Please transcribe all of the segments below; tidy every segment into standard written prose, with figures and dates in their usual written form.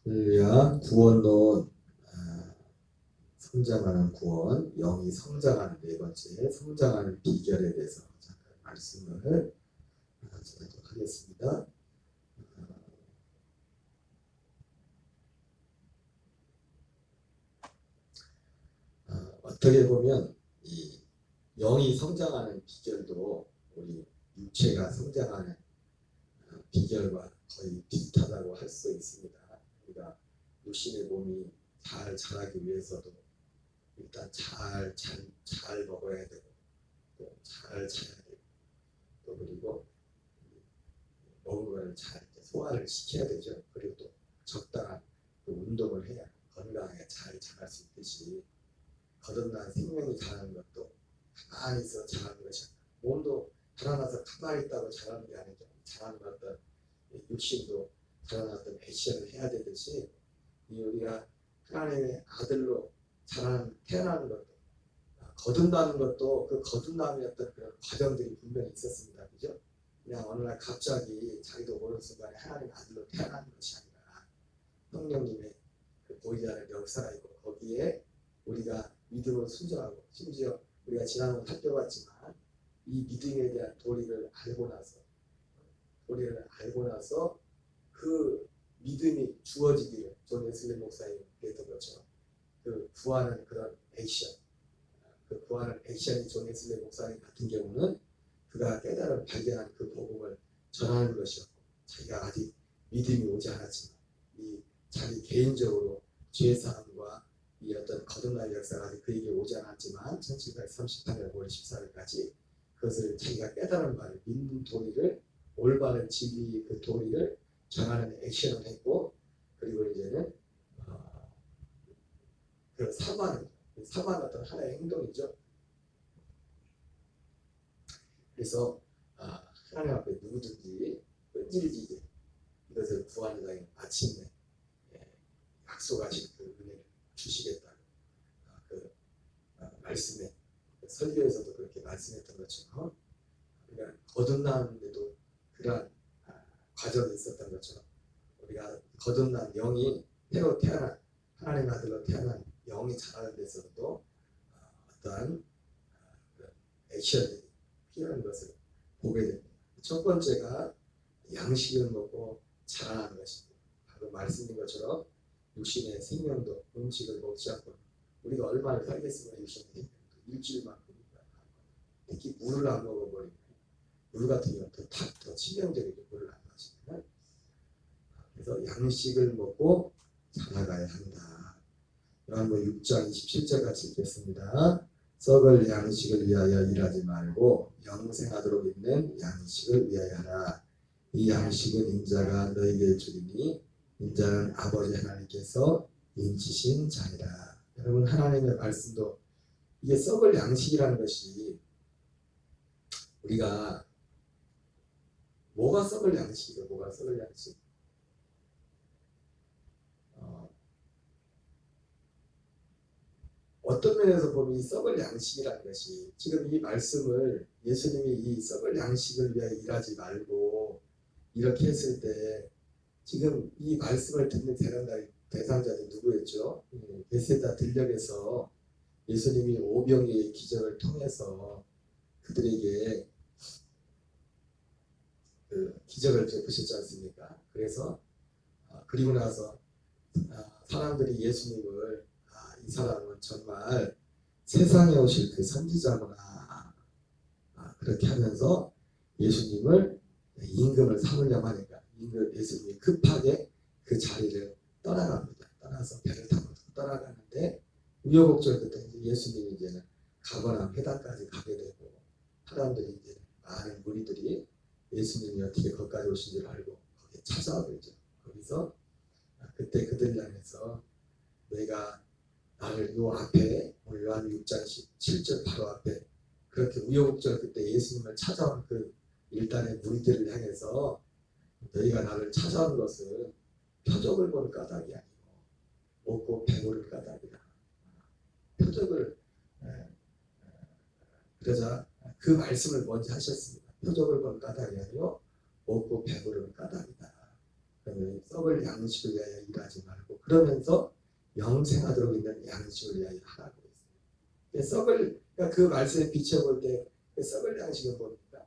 할렐루야. 구원론, 성장하는 구원, 영이 성장하는 네 번째, 성장하는 비결에 대해서 잠깐 말씀을 전하도록 하겠습니다. 어떻게 보면 이 영이 성장하는 비결도 우리 육체가 성장하는 비결과 거의 비슷하다고 할 수 있습니다. 우리가 육신의 몸이 잘 자라기 위해서도 일단 잘 먹어야 되고 또 잘 자야 되고 또 그리고 먹은 걸 잘 소화를 시켜야 되죠. 그리고 또 적당한 운동을 해야 건강하게 잘 자랄 수 있듯이 거듭난 생명이 자라는 것도 가만히 있어 자라는 것이 몸도 자라나서 가만히 있다고 자라는 게 아니죠. 자라는 어떤 육신도 자라는 어떤 액션을 해야 되듯이 우리가 하나님의 아들로 태어나는 것도 거듭나는 것도 그 거듭남의 어떤 그런 과정들이 분명히 있었습니다. 그죠? 그냥 어느 날 갑자기 자기도 모르는 순간에 하나님의 아들로 태어나는 것이 아니라 성령님의 그 보이지 않는 역사가 있고 거기에 우리가 믿음을 순종하고 심지어 우리가 지난번 살펴봤지만 이 믿음에 대한 도리를 알고 나서 그 믿음이 주어지기를 존 웨슬리 목사님이 그랬던 것처럼 그 구하는 그런 액션, 그 구하는 액션이 존 웨슬리 목사님 같은 경우는 그가 깨달음 발견한 그 복음을 전하는 것이었고 자기가 아직 믿음이 오지 않았지만 이 자기 개인적으로 죄사함과 이 어떤 거듭날 역사가 아직 그에게 오지 않았지만 1738년 5월 14일까지 그것을 자기가 깨달은 바를 믿는 도리를 올바른 진리의 그 도리를 전하는 액션을 했고 그리고 이제는 그 사과는 어떤 하나의 행동이죠. 그래서 하나님 앞에 누구든지 끈질기게 이것을 구하는 자에게 마침내 약속하신 그 은혜를 주시겠다고 그 말씀에 설교에서도 그렇게 말씀했던 것처럼 우리가 거듭나는데도 그러한 과정이 있었던 것처럼 우리가 거듭난 영이 새로 태어난 하나님 아들로 태어난 영이 자라는 데서도 어떠한 액션이 필요한 것을 보게 됩니다. 첫 번째가 양식을 먹고 자라나는 것입니다. 방금 말씀드린 것처럼 육신의 생명도 음식을 먹지 않고 우리가 얼마나 살겠으면 육신의 생명도 일주일만큼이니까 특히 물을 안 먹어버리면 물 같은 경우는 더 치명적이죠. 물을 안 마시면. 그래서 양식을 먹고 자라가야 한다. 요한복음 6장 27절 같이 읽겠습니다. 썩을 양식을 위하여 일하지 말고 영생하도록 있는 양식을 위하여 하라. 이 양식은 인자가 너에게 주리니 인자는 아버지 하나님께서 인치신 자니라. 여러분 하나님의 말씀도 이게 썩을 양식이라는 것이 우리가 뭐가 썩을 양식이고 뭐가 썩을 양식? 어떤 면에서 보면 이 썩을 양식이라는 것이 지금 이 말씀을 예수님이 이 썩을 양식을 위하여 일하지 말고 이렇게 했을 때 지금 이 말씀을 듣는 대상자들이 누구였죠? 베세다 들녘에서 예수님이 오병이의 기적을 통해서 그들에게 그 기적을 베푸셨지 않습니까? 그래서 그리고 나서 사람들이 예수님을 이 사람은 정말 세상에 오실 그 선지자구나 그렇게 하면서 예수님을 임금을 삼으려고 하니까 예수님이 급하게 그 자리를 떠나갑니다. 떠나서 배를 타고 떠나가는데 우여곡절 끝에 예수님이 이제는 가거나 회당까지 가게 되고 사람들이 이제 많은 무리들이 예수님이 어떻게 거기까지 오신 줄 알고 거기에 찾아와 버리죠. 거기서 그때 그들을 향해서 내가 나를 요 앞에 오늘 요한 6장 7절 바로 앞에 그렇게 우여곡절 그때 예수님을 찾아온 그 일단의 무리들을 향해서 너희가 나를 찾아온 것은 표적을 본 까닭이 아니고 먹고 배부를 까닭이다. 표적을 그러자 그 말씀을 먼저 하셨습니다. 표적을 본 까닭이 아니고 먹고 배부른 까닭이다. 그러면 썩을 양식을 위하여 일하지 말고 그러면서 영생하도록 있는 양식을 위하여 하라고 했어요. 그러니까 그 말씀에 비춰볼 때 그 썩을 양식은 뭡니까?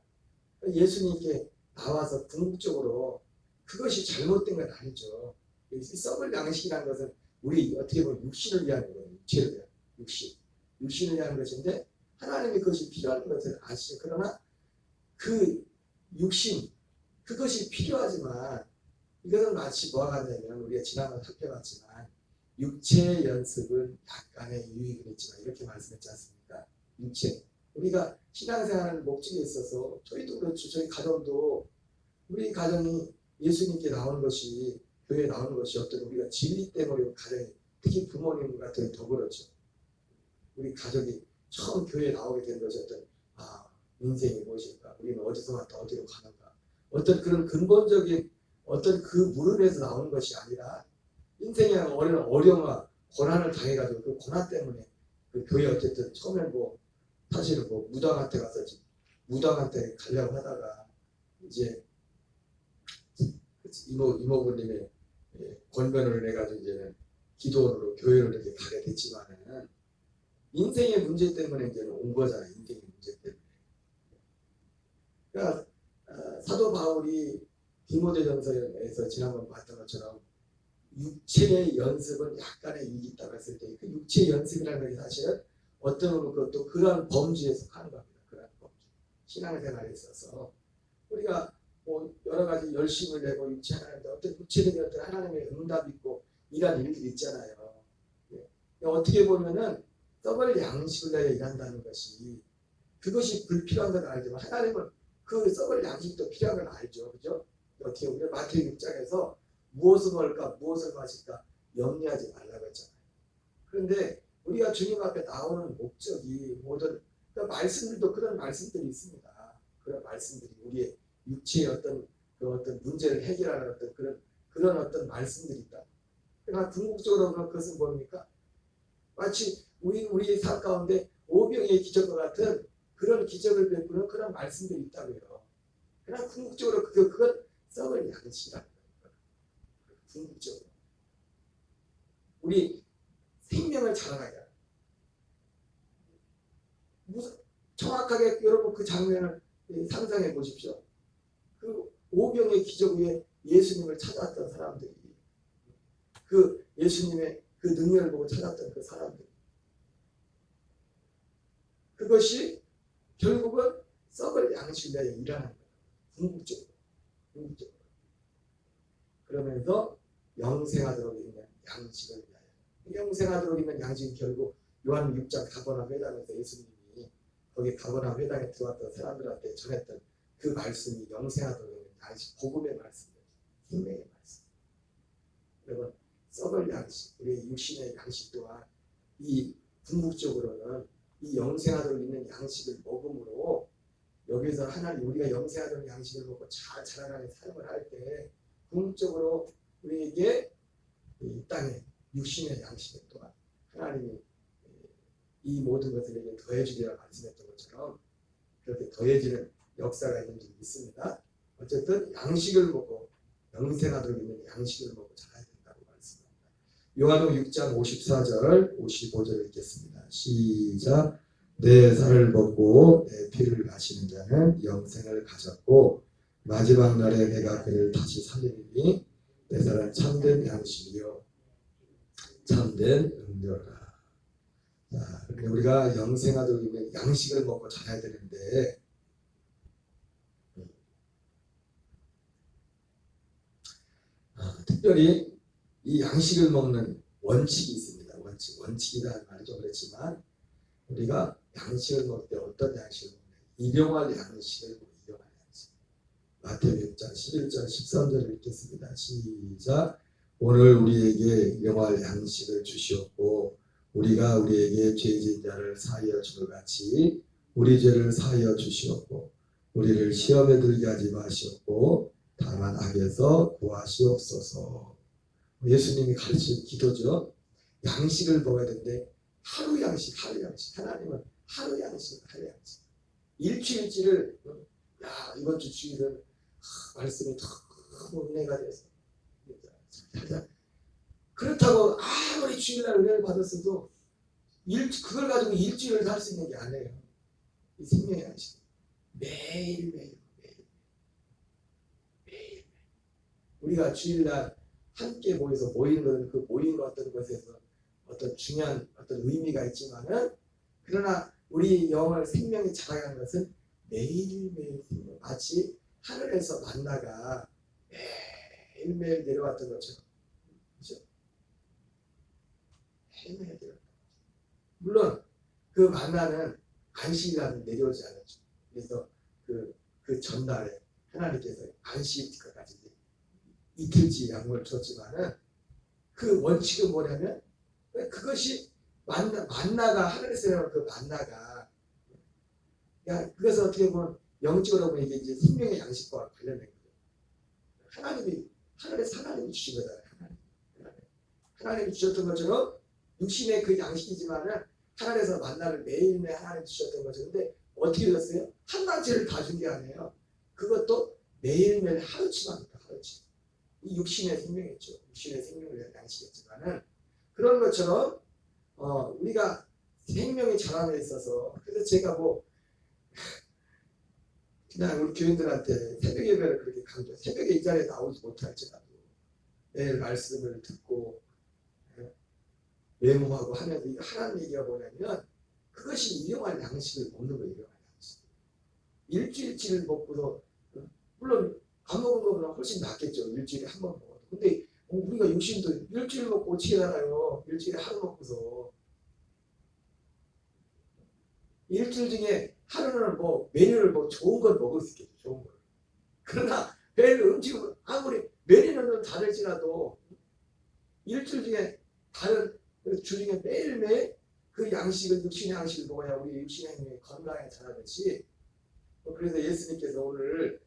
예수님께 나와서 궁극적으로 그것이 잘못된 건 아니죠. 이 썩을 양식이라는 것은 우리 어떻게 보면 육신을 위한 거예요. 육체를 위한 육신을 위한 것인데 하나님이 그것이 필요한 것을 아시죠. 그러나 그 육신 그것이 필요하지만 이것은 마치 뭐가 같냐면 우리가 지난번 살펴봤지만 육체의 연습은 약간의 유익은 있지만 이렇게 말씀했지 않습니까? 육체 우리가 신앙생활 목적에 있어서 저희도 그렇죠. 저희 가정도 우리 가정이 예수님께 나오는 것이 교회에 나오는 것이 어떤 우리가 진리 때문에 가정이 특히 부모님 같은 더 그렇죠. 우리 가족이 처음 교회에 나오게 된 것이 어떤 인생이 무엇일까? 우리는 어디서부터 어디로 가는가? 어떤 그런 근본적인 어떤 그 무릎에서 나오는 것이 아니라 인생의 어려움과 고난을 당해가지고 그 고난 때문에 그 교회 어쨌든 처음에 사실은 무당한테 가서 무당한테 가려고 하다가 이제 이모부님의 권면을 해가지고 이제는 기도원으로 교회를 이렇게 가게 됐지만은 인생의 문제 때문에 이제는 온 거잖아요. 인생의 문제 때문에. 그러니까 사도 바울이 디모데전서에서 지난번 봤던 것처럼 육체의 연습은 약간의 유익이 있다고 했을 때 그 육체의 연습이라는 것이 사실은 어떤 의미로 그것도 그런 범주에 속하는 겁니다. 그런 범주. 신앙생활에 있어서 우리가 여러 가지 열심을 내고 육체하는데 어떤 육체적인 어떤 하나님의 응답이 있고 이런 일들이 있잖아요. 어떻게 보면은 썩을 양식을 내어 일한다는 것이 그것이 불필요한 건 알지만 하나님은 그 썩을 양식도 필요한 건 알죠. 그죠? 어떻게 보면 마태복음 6장에서 무엇을 먹을까 무엇을 마실까 염려하지 말라고 했잖아요. 그런데 우리가 주님 앞에 나오는 목적이 모든 그러니까 말씀들도 그런 말씀들이 있습니다. 그런 말씀들이 우리의 육체의 어떤 문제를 해결하는 어떤 그런 어떤 말씀들이 있다. 그러나 궁극적으로 그것은 뭡니까? 마치 우리 삶 가운데 오병의 기적과 같은 그런 기적을 베푸는 그런 말씀들이 있다고요. 그러나 궁극적으로 그건 썩을 양식이라는 거예요. 궁극적으로 우리 생명을 자라나게 하는 무슨 정확하게 여러분 그 장면을 상상해 보십시오. 그 오병의 기적 후에 예수님을 찾았던 사람들이 그 예수님의 그 능력을 보고 찾았던 그 사람들 그것이 결국은 썩을 양식을 위하여 일하는 거예요. 궁극적으로. 그러면서 영생하도록 있는 양식을 위하여 영생하도록 있는 양식이 결국 요한 6장 가버나움 회당에서 예수님이 거기 가버나움 회당에 들어왔던 사람들한테 전했던 그 말씀이 영생하도록 있는 양식 복음의 말씀이에요. 생명의 말씀. 여러분 썩을 양식 우리의 육신의 양식 또한 이 궁극적으로는 이 영생하도록 있는 양식을 먹음으로 여기서 하나님 우리가 영생하도록 양식을 먹고 잘 자라나는 삶을 할 때 궁극적으로 우리에게 이 땅에 육신의 양식을 또한 하나님이 이 모든 것을 더해주리라 말씀했던 것처럼 그렇게 더해지는 역사가 있는 줄 믿습니다. 어쨌든 양식을 먹고 영생하도록 있는 양식을 먹고 자라야 된다고 말씀합니다. 요한복음 6장 54절 55절 읽겠습니다. 시작. 내 살을 먹고 내 피를 마시는 자는 영생을 가졌고 마지막 날에 내가 그를 다시 살리리니 내 살은 참된 양식이요 참된 음료라. 자, 우리가 영생하도록 있는 양식을 먹고 자라야 되는데 특별히 이 양식을 먹는 원칙이 있습니다. 원칙이라는 말이 좀 그렇지만 우리가 양식을 먹을 때 어떤 양식을 먹냐 일용할 양식을 먹고 일용할 양식 마태복음 6장 11절 13절을 읽겠습니다. 시작. 오늘 우리에게 일용할 양식을 주시옵고 우리가 우리에게 죄진 자를 사하여 주는 같이 우리 죄를 사하여 주시옵고 우리를 시험에 들게 하지 마시옵고 다만 악에서 구하시옵소서. 예수님이 가르친 기도죠. 양식을 먹어야 되는데 하루 양식. 하나님은 하루 양식. 일주일치를 이번 주 주일은 말씀이 너무 은혜가 돼서 그렇다고 아무리 주일날 은혜를 받았어도 그걸 가지고 일주일을 살 수 있는 게 아니에요. 이 생명의 양식 매일매일 우리가 주일날 함께 모여서 모이는 그 모인 어떤 것에서 어떤 중요한 어떤 의미가 있지만은 그러나 우리 영을 생명이 자라가는 것은 매일매일 마치 하늘에서 만나가 매일매일 내려왔던 것처럼 그렇죠? 매일매일 내려왔던 물론 그 만나는 안식이라도 내려오지 않았죠. 그래서 그 전날에 하나님께서 안식일까지 이틀치 양을 줬지만은 그 원칙은 뭐냐면 그것이 만나가 하늘에서 내려온 그 만나가 그것은 어떻게 보면 영적으로 보면 이게 이제 생명의 양식과 관련된 거예요. 하나님이 하늘에서 하나님이 주신 거잖아요. 하나님이 주셨던 것처럼 육신의 그 양식이지만은 하늘에서 만나를 매일매일 하나님 주셨던 거죠. 근데 어떻게 됐어요? 한 단체를 다 준 게 아니에요. 그것도 매일매일 하루치만입니다. 하루치. 이 육신의 생명이죠. 육신의 생명을 위한 양식이었지만은 그런 것처럼 우리가 생명이 자라에 있어서 그래서 제가 뭐 그냥 우리 교인들한테 새벽 예배를 그렇게 강조 새벽에 이 자리에 나오지 못할지라도 매일 말씀을 듣고 메모하고 하면서 하나님 얘기가 뭐냐면 그것이 일용할 양식을 먹는 거예요. 일용할 양식. 일주일치를 먹고서 물론 안 먹은 것보다 훨씬 낫겠죠. 일주일에 한 번 먹어도. 근데 우리가 육신도 일주일 먹고 어떻게 살아요? 일주일에 하루 먹고서. 일주일 중에 하루는 뭐 메뉴를 뭐 좋은 걸 먹을 수 있겠죠. 좋은 걸. 그러나 매일 음식은 아무리 메뉴는 다를지라도 일주일 중에 다른 주 중에 매일매일 그 양식을 육신의 양식을 먹어야 우리 육신의 행위에 건강에 자라듯이 그래서 예수님께서 오늘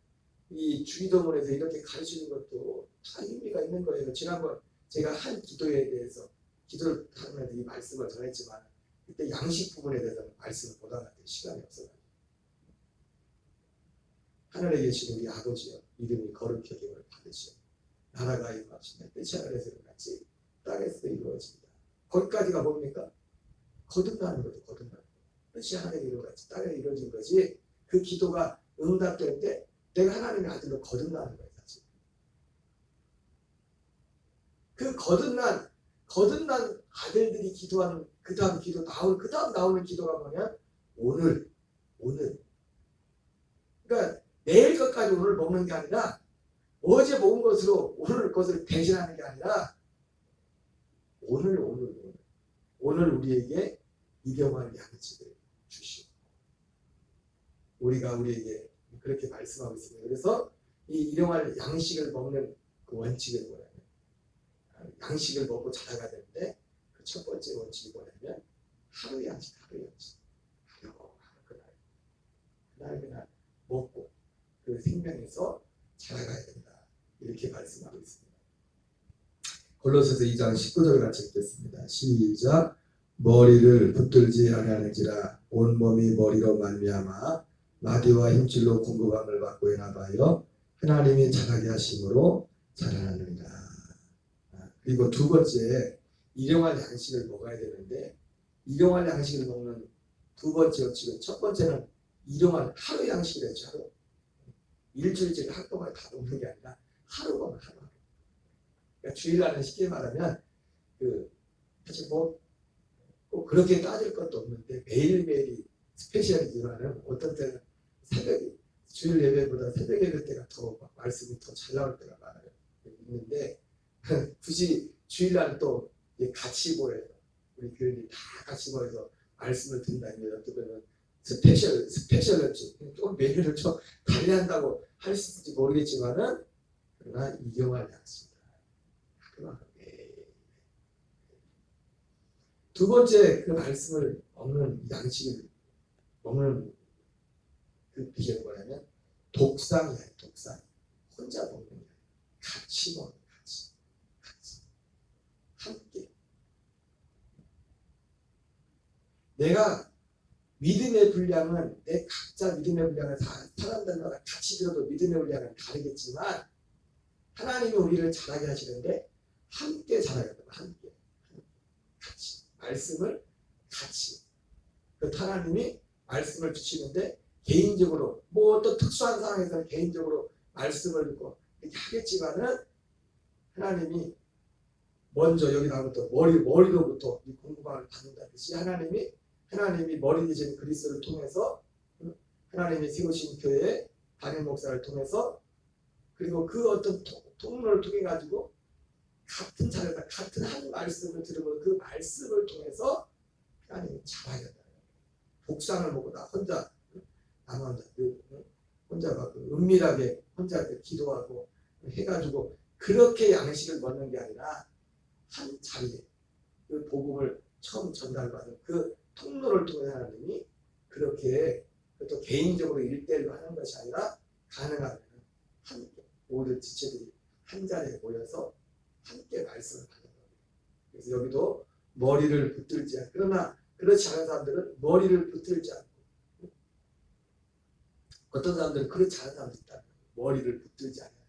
이 주기도문에서 이렇게 가르치는 것도 다 의미가 있는 거예요. 지난번 제가 한 기도에 대해서 기도를 하면서 이 말씀을 전했지만 그때 양식 부분에 대해서는 말씀을 못 알아듣을 시간이 없어요. 하늘에 계신 우리 아버지여 이름이 거룩히 여김을 받으시오. 나라가 임하시며 뜻이 하늘에서 같이 땅에서도 이루어집니다. 거기까지가 뭡니까? 거듭나는 거죠. 거듭나는 거. 뜻이 하늘에 이루어같이 땅에 이루어진 거지. 그 기도가 응답될 때 내가 하나님의 아들로 거듭나는 거예요. 사실. 그 거듭난 아들들이 기도하는 그 다음 기도 그 다음 나오는 기도가 뭐냐? 오늘. 그러니까 내일 것까지 오늘 먹는 게 아니라 어제 먹은 것으로 오늘 것을 대신하는 게 아니라 오늘 우리에게 일용할 양식을 주시오. 우리가 우리에게 그렇게 말씀하고 있습니다. 그래서 이 일용할 양식을 먹는 그 원칙은 뭐냐면 양식을 먹고 자라가야 되는데 그 첫 번째 원칙이 뭐냐면 하루 양식. 그날 먹고 그 생명에서 자라가야 된다. 이렇게 말씀하고 있습니다. 골로새서 2장 19절 같이 읽겠습니다. 시작. 머리를 붙들지 아니하는지라 온몸이 머리로 말미암아 마디와 힘줄로 공급함을 받고 연합하여 하나님이 자라게 하심으로 자라나느니라. 그리고 두 번째 일용할 양식을 먹어야 되는데 일용할 양식을 먹는 두 번째 원칙은 첫 번째는 일용할 하루 양식을 했죠. 하루. 일주일째 한동안 다 먹는 게 아니라 하루. 그러니까 주일날은 쉽게 말하면 사실 뭐 꼭 그렇게 따질 것도 없는데 매일매일이 스페셜이지만은 어떤 때는 주일 예배보다 새벽 예배 때가 더 말씀이 더 잘 나올 때가 많아요. 있는데 굳이 주일날 또 같이 모여서 우리 교인들이 다 같이 모여서 말씀을 듣는다면 어떻게 보면 스페셜을 좀 메뉴를 좀 달리한다고 할 수 있을지 모르겠지만은 그러나 일용할 양식이다. 그만큼 두 번째 그 말씀을 먹는 양식을 먹는 그 비결이 뭐냐면 독상이에요. 독상. 혼자 먹는 게 아니라 같이 먹는 같이. 함께. 내가 믿음의 분량은 내 각자 믿음의 분량은 사람들마다 같이 들어도 믿음의 분량은 다르겠지만 하나님이 우리를 자라게 하시는데 함께 자라겠다. 함께 같이 말씀을 같이 그 하나님이 말씀을 주시는데 개인적으로 뭐 어떤 특수한 상황에서는 개인적으로 말씀을 듣고 이렇게 하겠지만은 하나님이 먼저 여기 나오는 또 머리로부터 이 공급함을 받는다듯이 하나님이 머리 되신 그리스도를 통해서 하나님이 세우신 교회 담임 목사를 통해서 그리고 그 어떤 통로를 통해 가지고 같은 자료다 같은 한 말씀을 들으면 그 말씀을 통해서 하나님이 자라겠다. 복상을 먹고 나 혼자 막 은밀하게 혼자 기도하고 해가지고 그렇게 양식을 먹는 게 아니라 한 자리에 그 복음을 처음 전달받은 그 통로를 통해 하나님이 그렇게 또 개인적으로 일대일로 하는 것이 아니라 가능하면 함께 모든 지체들이 한 자리에 모여서 함께 말씀을 하는 거예요. 그래서 여기도 머리를 붙들지 않고 그러나 그렇지 않은 사람들은 머리를 붙들지 않고 어떤 사람들은 그렇지 않은 사람들이 있다. 머리를 붙들지 않아요.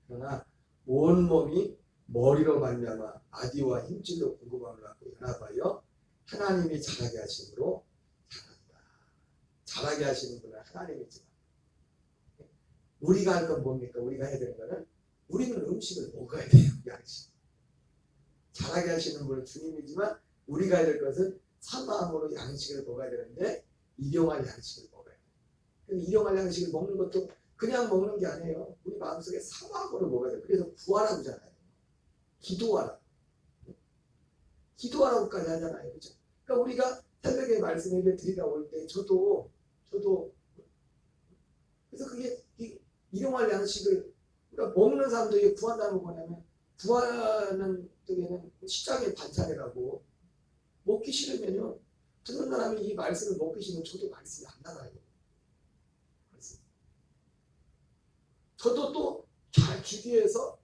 그러나 온 몸이 머리로 말미암아 아디와 힘줄로 공급함을 받고 연합하여 하나님이 자라게 하심으로 자란다. 자라게 하시는 분은 하나님이지만 우리가 할 건 뭡니까? 우리가 해야 되는 거는 우리는 음식을 먹어야 돼요. 양식. 자라게 하시는 분은 주님이지만 우리가 해야 될 것은 사마음으로 양식을 먹어야 되는데 일용할 양식을 먹어야 돼요. 일용할 양식을 먹는 것도 그냥 먹는 게 아니에요. 우리 마음속에 사마음으로 먹어야 돼요. 그래서 구하라고 하잖아요. 기도하라. 기도하라고까지 하잖아요. 그죠? 그러니까 우리가 새벽에 말씀 예배 드리다 올 때 저도 그래서 그게 일용할 양식을 그러니까 먹는 사람들이 구한다는 거 뭐냐면 구하는 쪽에는 시장의 반찬이라고 먹기 싫으면요 듣는 사람이 이 말씀을 먹기 싫으면 저도 말씀이 안 나가요. 저도 또 잘 주기 위해서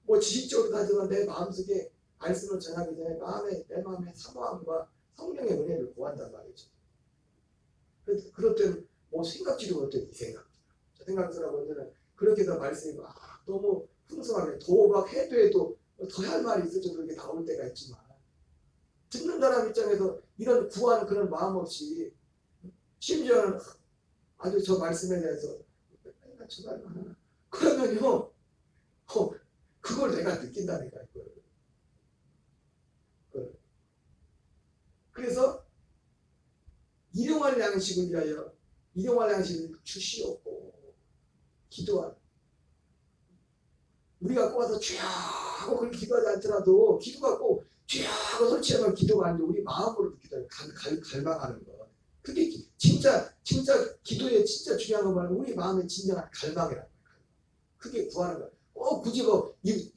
뭐 지식적으로 하지만 내 마음속에 말씀을 전하기 전에 내 마음의 사모함과 성령의 은혜를 구한단 말이죠. 그럴 때는 뭐 생각지도 못해 이 생각. 저 생각지라고 하면은 그렇게 더 말씀이 너무 풍성하게 더 해도 더 할 말이 있어도 그렇게 나올 때가 있지만 듣는 사람 입장에서 이런 구하는 그런 마음 없이 심지어는 아주 저 말씀에 대해서 그러면요 그걸 내가 느낀다니까 이걸. 그래서 일용할 양식을 위하여 일용할 양식을 주시옵고 기도하라. 우리가 꼬아서 주여 하고 그렇게 기도하지 않더라도 기도가 꼭 주여 하고 설치하면 기도가 아닌데 우리 마음으로 기도해요. 갈망하는 거. 그게 진짜 기도의 진짜 중요한 거 말고 우리 마음의 진정한 갈망이라는 거예요. 그게 구하는 거예요. 굳이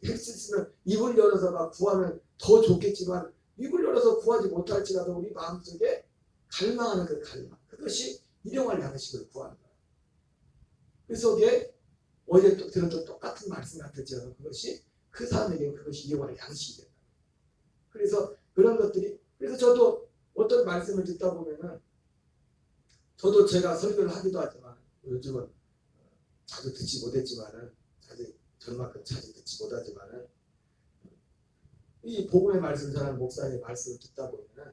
했으면 입을 열어서 막 구하면 더 좋겠지만 입을 열어서 구하지 못할지라도 우리 마음속에 갈망하는 그 갈망. 그것이 일용할 양식을 구하는 거예요. 그래서 그게 어제 들었던 똑같은 말씀 같았지만 그것이 그 사람에게는 그것이 일용할 양식이 된다. 그래서 그런 것들이 그래서 저도 어떤 말씀을 듣다 보면은 저도 제가 설교를 하기도 하지만 요즘은 자주 듣지 못했지만은 전만큼 자주 듣지 못하지만은 이 복음의 말씀 전하는 목사님의 말씀을 듣다 보면은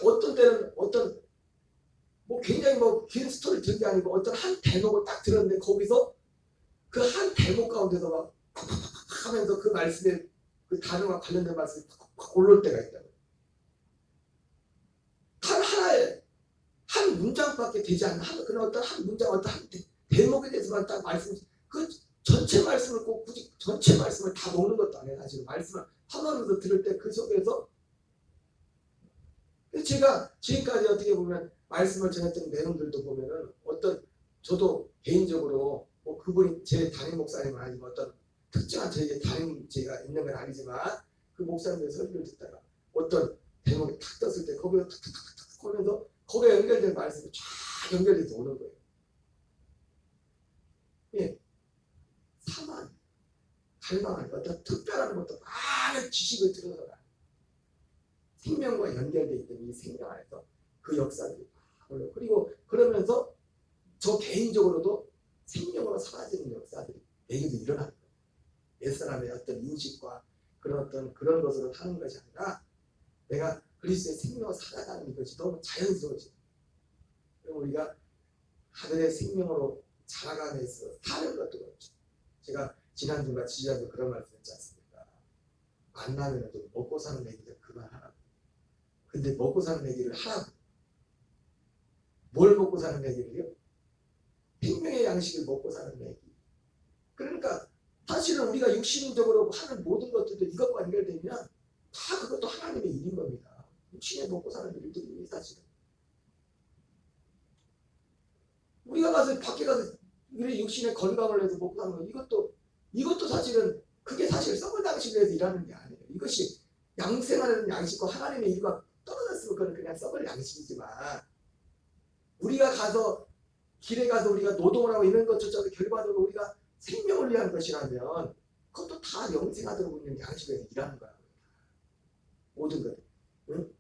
어떤 때는 뭐 굉장히 긴 스토리 들은 게 아니고 어떤 한 대목을 딱 들었는데 거기서 그 한 대목 가운데서 막 하면서 그 말씀에 그 단어와 관련된 말씀이 팍 올라올 때가 있다고. 단 하나의 한 문장밖에 되지 않는 그런 어떤 한 문장 어떤 한 대목에 대해서만 딱 그 전체 말씀을 꼭 굳이 전체 말씀을 다 먹는 것도 아니에요. 사실 말씀을 하나로서 들을 때 그 속에서 제가 지금까지 어떻게 보면 말씀을 전했던 내용들도 보면은 저도 개인적으로 뭐 그분이 제 담임 목사님은 아니지만 어떤 특정한 저에게 담임제가 있는 건 아니지만 그 목사님의 설교를 듣다가 어떤 대목이 탁 떴을 때 거기에 탁탁탁탁 하면서 거기에 연결된 말씀이 쫙 연결돼서 오는 거예요. 예. 사만 갈망하는 어떤 특별한 것도 많은 지식을 들어서라. 생명과 연결되어 있던 이 생명 안에서 그 역사들이 올라오고 그리고 그러면서 저 개인적으로도 생명으로 사라지는 역사들이 내게도 일어나는 거예요. 옛사람의 어떤 인식과 그런 것으로 사는 것이 아니라 내가 그리스도의 생명을 살아가는 것이 너무 자연스러워져. 우리가 하늘의 생명으로 자라가면서 사는 것도 그렇죠. 제가 지난주가 지난주 그런 말씀했지 않습니까? 만나면 좀 먹고 사는 얘기를 그만하라고. 근데 먹고 사는 얘기를 하라고. 뭘 먹고 사는 얘기를요? 생명의 양식을 먹고 사는 얘기. 그러니까 사실은 우리가 육신적으로 하는 모든 것들도 이것과 연결되면 다 그것도 하나님의 일인 겁니다. 육신에 먹고 사는 일들이 사실은. 우리가 가서 밖에 가서 우리 육신의 건강을 위해서 먹고 사는 거 이것도 사실은 그게 사실 썩을 양식을 위해서 일하는 게 아니에요. 이것이 양생하는 양식과 하나님의 일과 떨어졌으면 그건 그냥 썩을 양식이지만 우리가 가서 길에 가서 우리가 노동을 하고 이런 것조차도 결과적으로 우리가 생명을 위한 것이라면 그것도 다 영생하도록 있는 양식에서 일하는 거야. 모든 것. 응?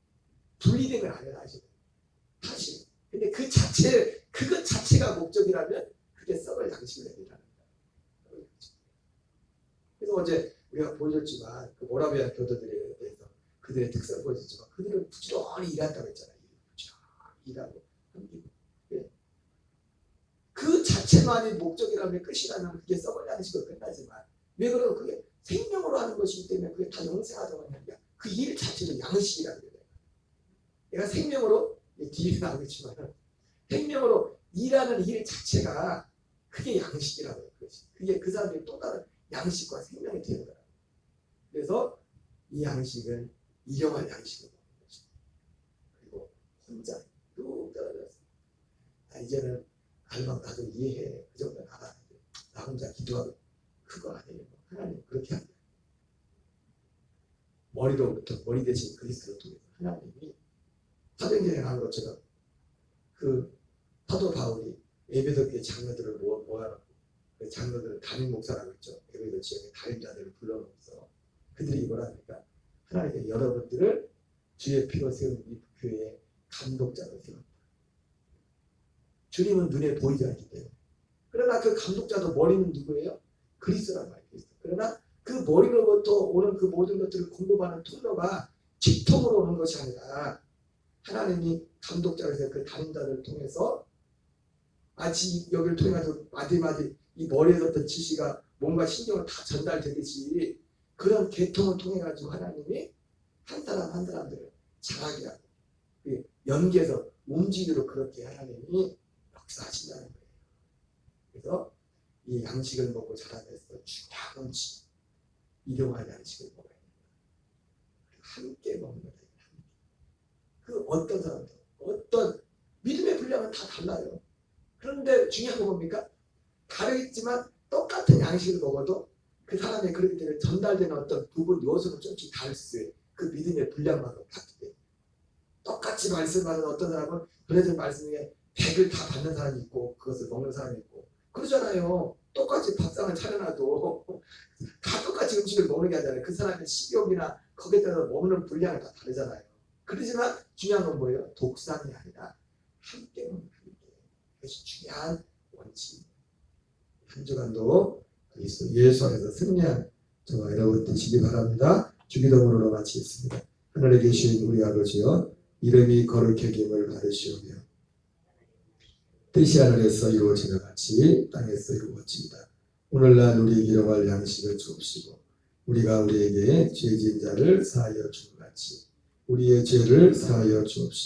분리된 건 아니야 사실. 근데 그것 자체가 목적이라면 그게 썩을 양식을 일하는 거야. 그래서 어제 우리가 보여줬지만 그 모라비아 교도들에 대해서 그들의 특성을 보여줬지만 그들은 부지런히 일한다고 했잖아요. 부지런히 일하고 섬기고. 그 자체만이 목적이라면 끝이라면 그게 썩을 양식으로 끝나지만 왜 그러면 그게 생명으로 하는 것이기 때문에 그게 다 영생하다고 하는 게 그 일 자체도 양식이라는 거예요. 내가 생명으로 뒤에 나오겠지만 생명으로 일하는 일 자체가 그게 양식이라고 해요. 그게 그 사람의 또 다른 양식과 생명이 되는 거예요. 그래서 이 양식은 일용할 양식을 먹는 것이고 그리고 혼자 뚝 떨어졌어. 이제는 갈망 나도 이해해. 그 정도는 알아야 돼. 나 혼자 기도하고 그거 아니에요. 하나님 그렇게 합니다. 머리로부터 머리 대신 그리스도를 통해서 하나님이 사도행전에 나온 것처럼 그 사도 바울이 에베소 교회 장로들을 모아놓고 그 장로들을 담임 목사라고 했죠. 에베소 지역의 담임자들을 불러놓고서 그들이 뭐라 하니까 하나님께 여러분들을 주의 피로 세운 이 교회의 감독자로 세웠다. 주님은 눈에 보이지 않기 때문에. 그러나 그 감독자도 머리는 누구예요? 그리스도란 말이에요. 그러나 그 머리로부터 오는 그 모든 것들을 공급하는 통로가 직통으로 오는 것이 아니라 하나님이 감독자로서 그 담임자들을 통해서 마치 여기를 통해서 마디마디 이 머리에서 어떤 지시가 몸과 신경을 다 전달되듯이 그런 계통을 통해 가지고 하나님이 한 사람 한 사람들을 자라게 하고 연계해서 움직이도록 그렇게 하나님이 역사하신다는 거예요. 그래서 이 양식을 먹고 자라면서 중요한 원칙 일용할 양식을 먹어야 된다. 함께 먹는 거다. 그 어떤 사람도 어떤 믿음의 분량은 다 달라요. 그런데 중요한 건 뭡니까? 다르겠지만 똑같은 양식을 먹어도 그 사람의 그렇기 때문에 전달되는 어떤 부분 요소는 조금씩 다를 수 있어요. 그 믿음의 분량만으로 같기 때문에. 똑같이 말씀하는 어떤 사람은 그래서 말씀에 100을 다 받는 사람이 있고 그것을 먹는 사람이 있고 그러잖아요. 똑같이 밥상을 차려놔도 다 똑같이 음식을 먹는 게 아니잖아요. 그 사람의 식욕이나 거기에 따라서 먹는 분량이 다 다르잖아요. 그렇지만 중요한 건 뭐예요? 독상이 아니라 함께 먹는 함께. 그것이 중요한 원칙입니다. 한 주간도 그리스도 예수 안에서 승리한 저와 여러분 되시기 바랍니다. 주기도문으로 마치겠습니다. 하늘에 계신 우리 아버지여 이름이 거룩히 여김을 받으시오며 뜻이 하늘에서 이루어지는 같이 땅에서 이루어집니다. 오늘날 우리에게 일용할 양식을 주옵시고 우리가 우리에게 죄진 자를 사하여 주는 같이 우리의 죄를 사하여 주옵시고